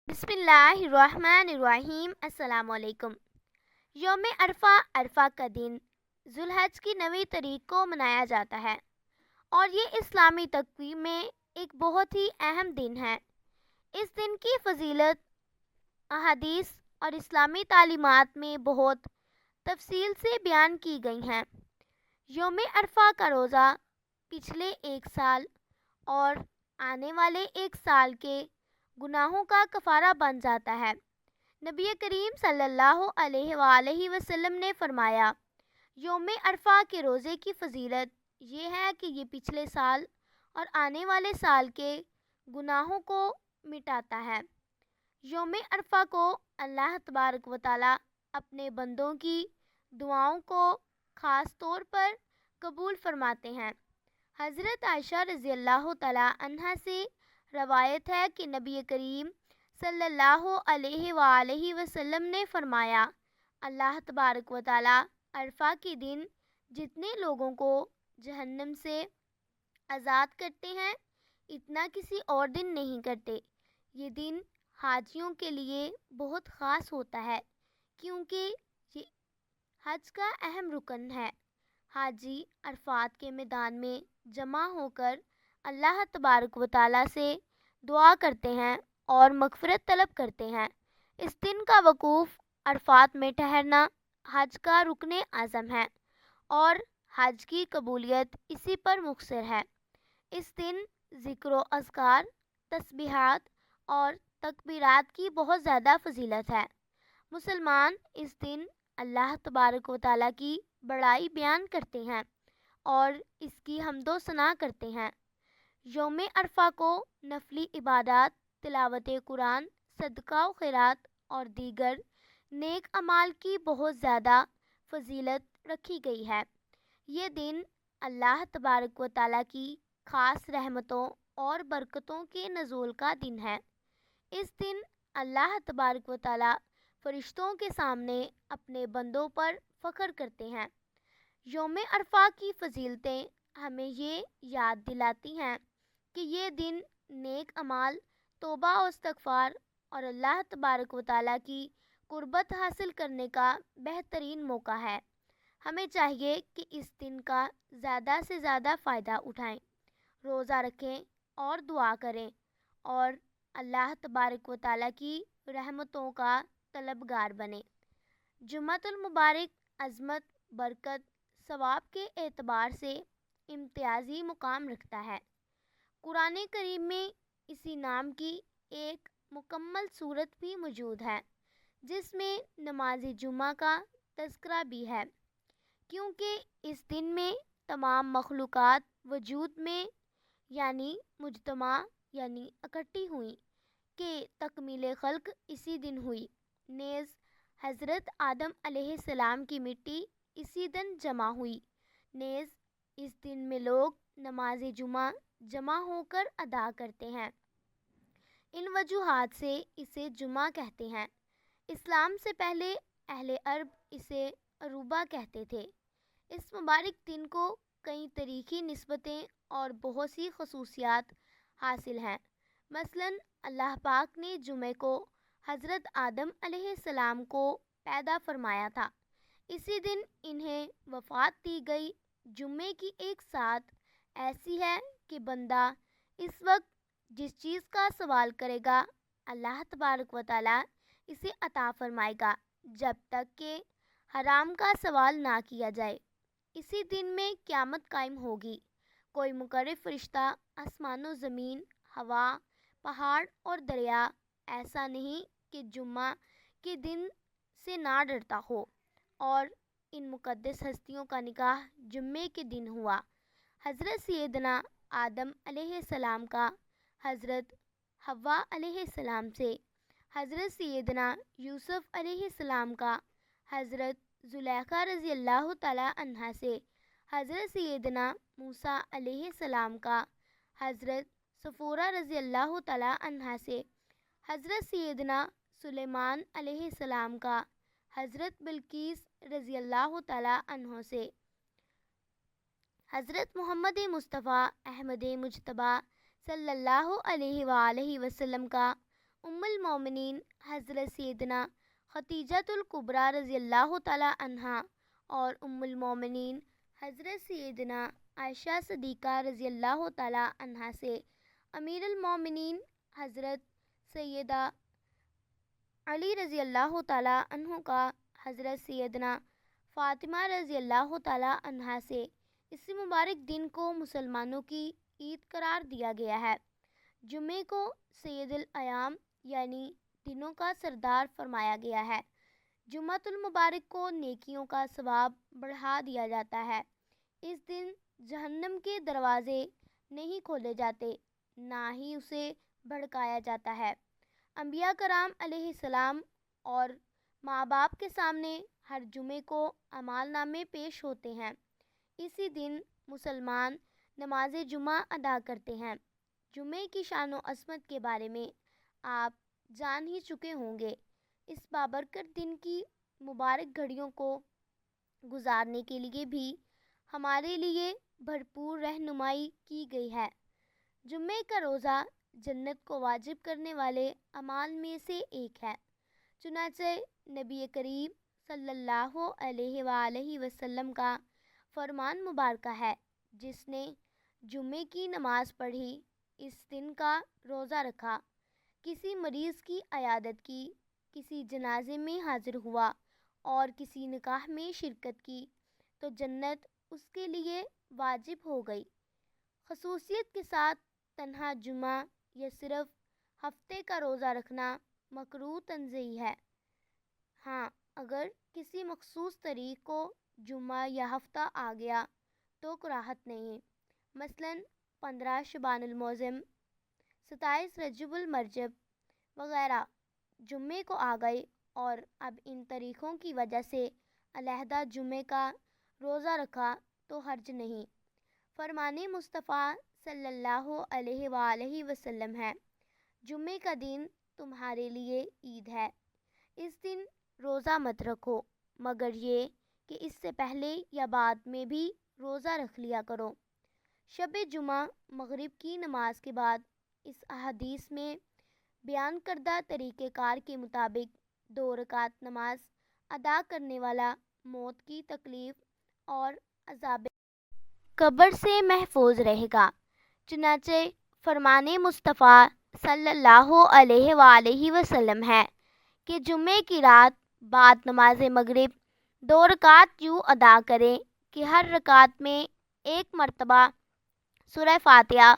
بسم اللہ الرحمن الرحیم۔ السلام علیکم۔ یوم عرفہ، عرفہ کا دن ذوالحج کی 9 تاریخ کو منایا جاتا ہے اور یہ اسلامی تقویم میں ایک بہت ہی اہم دن ہے۔ اس دن کی فضیلت احادیث اور اسلامی تعلیمات میں بہت تفصیل سے بیان کی گئی ہیں۔ یوم عرفہ کا روزہ پچھلے ایک سال اور آنے والے ایک سال کے گناہوں کا کفارہ بن جاتا ہے۔ نبی کریم صلی اللہ علیہ وآلہ وسلم نے فرمایا، یوم عرفہ کے روزے کی فضیلت یہ ہے کہ یہ پچھلے سال اور آنے والے سال کے گناہوں کو مٹاتا ہے۔ یوم عرفہ کو اللہ تبارک و تعالی اپنے بندوں کی دعاؤں کو خاص طور پر قبول فرماتے ہیں۔ حضرت عائشہ رضی اللہ تعالی عنہا سے روایت ہے کہ نبی کریم صلی اللہ علیہ وآلہ وسلم نے فرمایا، اللہ تبارک و تعالی عرفہ کے دن جتنے لوگوں کو جہنم سے آزاد کرتے ہیں اتنا کسی اور دن نہیں کرتے۔ یہ دن حاجیوں کے لیے بہت خاص ہوتا ہے کیونکہ یہ حج کا اہم رکن ہے۔ حاجی عرفات کے میدان میں جمع ہو کر اللہ تبارک و تعالی سے دعا کرتے ہیں اور مغفرت طلب کرتے ہیں۔ اس دن کا وقوف عرفات میں ٹھہرنا حج کا رکن اعظم ہے اور حج کی قبولیت اسی پر مقتصر ہے۔ اس دن ذکر و اذکار، تسبیحات اور تکبیرات کی بہت زیادہ فضیلت ہے۔ مسلمان اس دن اللہ تبارک و تعالیٰ کی بڑائی بیان کرتے ہیں اور اس کی حمد و ثنا کرتے ہیں۔ یوم عرفہ کو نفلی عبادات، تلاوت قرآن، صدقہ و خیرات اور دیگر نیک اعمال کی بہت زیادہ فضیلت رکھی گئی ہے۔ یہ دن اللہ تبارک و تعالیٰ کی خاص رحمتوں اور برکتوں کے نزول کا دن ہے۔ اس دن اللہ تبارک و تعالیٰ فرشتوں کے سامنے اپنے بندوں پر فخر کرتے ہیں۔ یوم عرفہ کی فضیلتیں ہمیں یہ یاد دلاتی ہیں کہ یہ دن نیک اعمال، توبہ و استغفار اور اللہ تبارک و تعالیٰ کی قربت حاصل کرنے کا بہترین موقع ہے۔ ہمیں چاہیے کہ اس دن کا زیادہ سے زیادہ فائدہ اٹھائیں، روزہ رکھیں اور دعا کریں اور اللہ تبارک و تعالیٰ کی رحمتوں کا طلبگار بنیں۔ جمعۃ المبارک عظمت، برکت، ثواب کے اعتبار سے امتیازی مقام رکھتا ہے۔ قرآن کریم میں اسی نام کی ایک مکمل سورت بھی موجود ہے جس میں نماز جمعہ کا تذکرہ بھی ہے، کیونکہ اس دن میں تمام مخلوقات وجود میں یعنی مجتمع یعنی اکٹھی ہوئیں کہ تکمیل خلق اسی دن ہوئی۔ نیز حضرت آدم علیہ السلام کی مٹی اسی دن جمع ہوئی۔ نیز اس دن میں لوگ نماز جمعہ جمع ہو کر ادا کرتے ہیں۔ ان وجوہات سے اسے جمعہ کہتے ہیں۔ اسلام سے پہلے اہل عرب اسے عروبہ کہتے تھے۔ اس مبارک دن کو کئی تاریخی نسبتیں اور بہت سی خصوصیات حاصل ہیں۔ مثلاً اللہ پاک نے جمعے کو حضرت آدم علیہ السلام کو پیدا فرمایا تھا۔ اسی دن انہیں وفات دی گئی۔ جمعے کی ایک سات ایسی ہے کہ بندہ اس وقت جس چیز کا سوال کرے گا اللہ تبارک و تعالیٰ اسے عطا فرمائے گا جب تک کہ حرام کا سوال نہ کیا جائے۔ اسی دن میں قیامت قائم ہوگی۔ کوئی مقرب فرشتہ آسمان و زمین، ہوا، پہاڑ اور دریا ایسا نہیں کہ جمعہ کے دن سے نہ ڈرتا ہو، اور ان مقدس ہستیوں کا نکاح جمعے کے دن ہوا۔ حضرت سیدنا آدم علیہ السلام کا حضرت حوا علیہ السلام سے، حضرت سیدنا یوسف علیہ السلام کا حضرت زلیخا رضی اللہ تعالی عنہا سے، حضرت سیدنا موسیٰ علیہ السلام کا حضرت صفورہ رضی اللہ تعالی عنہا سے، حضرت سیدنا سلیمان علیہ السلام کا حضرت بلقیس رضی اللہ تعالی عنہ سے، حضرت محمد مصطفیٰ احمد مجتبیٰ صلی اللہ علیہ وآلہ وسلم کا ام المومنین حضرت سیدنا خدیجۃ الکبریٰ رضی اللہ تعالی عنہا اور ام المومنین حضرت سیدنا عائشہ صدیقہ رضی اللہ تعالی عنہا سے امیر المومنین حضرت سیدہ علی رضی اللہ تعالی عنہ کا حضرت سیدنا فاطمہ رضی اللہ تعالی عنہا سے اس مبارک دن کو مسلمانوں کی عید قرار دیا گیا ہے۔ جمعے کو سید الایام یعنی دنوں کا سردار فرمایا گیا ہے۔ جمعۃ المبارک کو نیکیوں کا ثواب بڑھا دیا جاتا ہے۔ اس دن جہنم کے دروازے نہیں کھولے جاتے، نہ ہی اسے بھڑکایا جاتا ہے۔ انبیاء کرام علیہ السلام اور ماں باپ کے سامنے ہر جمعے کو اعمال نامے پیش ہوتے ہیں۔ اسی دن مسلمان نماز جمعہ ادا کرتے ہیں۔ جمعے کی شان و عظمت کے بارے میں آپ جان ہی چکے ہوں گے۔ اس بابرکت دن کی مبارک گھڑیوں کو گزارنے کے لیے بھی ہمارے لیے بھرپور رہنمائی کی گئی ہے۔ جمعے کا روزہ جنت کو واجب کرنے والے اعمال میں سے ایک ہے۔ چنانچہ نبی کریم صلی اللہ علیہ وآلہ وسلم کا فرمان مبارکہ ہے، جس نے جمعے کی نماز پڑھی، اس دن کا روزہ رکھا، کسی مریض کی عیادت کی، کسی جنازے میں حاضر ہوا اور کسی نکاح میں شرکت کی تو جنت اس کے لیے واجب ہو گئی۔ خصوصیت کے ساتھ تنہا جمعہ یا صرف ہفتے کا روزہ رکھنا مکروہ تنزیہی ہے۔ ہاں، اگر کسی مخصوص تاریخ کو جمعہ یا ہفتہ آ گیا تو کراہت نہیں، مثلاً 15 شعبان المعظم، 27 رجب المرجب وغیرہ جمعے کو آ گئے اور اب ان تاریخوں کی وجہ سے علیحدہ جمعے کا روزہ رکھا تو حرج نہیں۔ فرمان مصطفیٰ صلی اللہ علیہ وآلہ وسلم ہے، جمعے کا دن تمہارے لیے عید ہے، اس دن روزہ مت رکھو مگر یہ کہ اس سے پہلے یا بعد میں بھی روزہ رکھ لیا کرو۔ شب جمعہ مغرب کی نماز کے بعد اس احادیث میں بیان کردہ طریقہ کار کے مطابق 2 رکعت نماز ادا کرنے والا موت کی تکلیف اور عذاب قبر سے محفوظ رہے گا۔ چنانچہ فرمان مصطفیٰ صلی اللہ علیہ وآلہ وسلم ہے کہ جمعے کی رات بعد نماز مغرب 2 رکعت یوں ادا کرے کہ ہر رکعت میں 1 مرتبہ سورہ فاتحہ،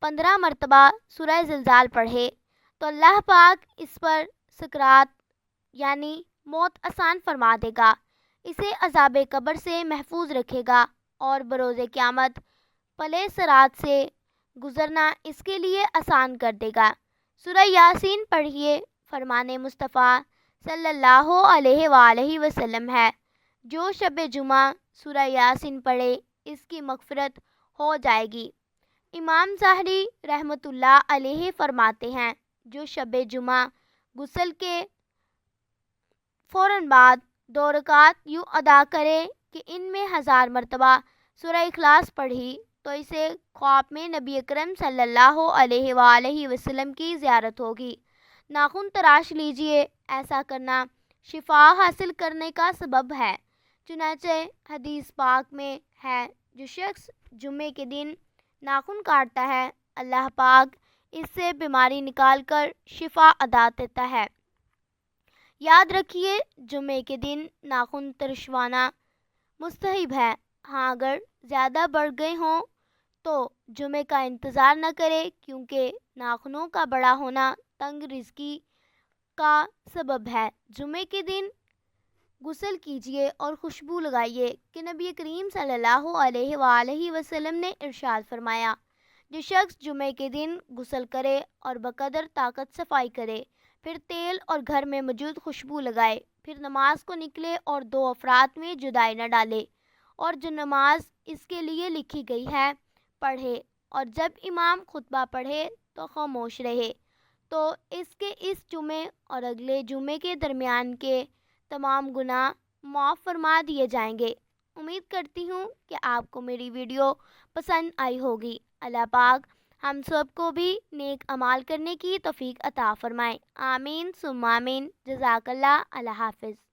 15 مرتبہ سورہ زلزال پڑھے تو اللہ پاک اس پر سکرات یعنی موت آسان فرما دے گا، اسے عذاب قبر سے محفوظ رکھے گا اور بروز قیامت پلے صراط سے گزرنا اس کے لیے آسان کر دے گا۔ سورہ یاسین پڑھیے، فرمان مصطفیٰ صلی اللہ علیہ وآلہ وسلم ہے، جو شب جمعہ سورہ یاسین پڑھے اس کی مغفرت ہو جائے گی۔ امام ظاہری رحمۃ اللہ علیہ فرماتے ہیں، جو شب جمعہ غسل کے فوراً بعد 2 رکعت یوں ادا کرے کہ ان میں 1000 مرتبہ سورہ اخلاص پڑھی تو اسے خواب میں نبی اکرم صلی اللہ علیہ وآلہ وسلم کی زیارت ہوگی۔ ناخن تراش لیجئے، ایسا کرنا شفا حاصل کرنے کا سبب ہے۔ چنانچہ حدیث پاک میں ہے، جو شخص جمعے کے دن ناخن کاٹتا ہے اللہ پاک اس سے بیماری نکال کر شفا عطا دیتا ہے۔ یاد رکھیے، جمعے کے دن ناخن ترشوانا مستحب ہے۔ ہاں، اگر زیادہ بڑھ گئے ہوں تو جمعے کا انتظار نہ کرے، کیونکہ ناخنوں کا بڑا ہونا تنگ رزقی کا سبب ہے۔ جمعے کے دن غسل کیجیے اور خوشبو لگائیے کہ نبی کریم صلی اللہ علیہ وآلہ وسلم نے ارشاد فرمایا، جو شخص جمعے کے دن غسل کرے اور بقدر طاقت صفائی کرے، پھر تیل اور گھر میں موجود خوشبو لگائے، پھر نماز کو نکلے اور 2 افراد میں جدائی نہ ڈالے، اور جو نماز اس کے لیے لکھی گئی ہے پڑھے، اور جب امام خطبہ پڑھے تو خاموش رہے، تو اس کے اس جمعے اور اگلے جمعے کے درمیان کے تمام گناہ معاف فرما دیے جائیں گے۔ امید کرتی ہوں کہ آپ کو میری ویڈیو پسند آئی ہوگی۔ اللہ پاک ہم سب کو بھی نیک اعمال کرنے کی توفیق عطا فرمائے، آمین ثم آمین۔ جزاک اللہ، اللہ حافظ۔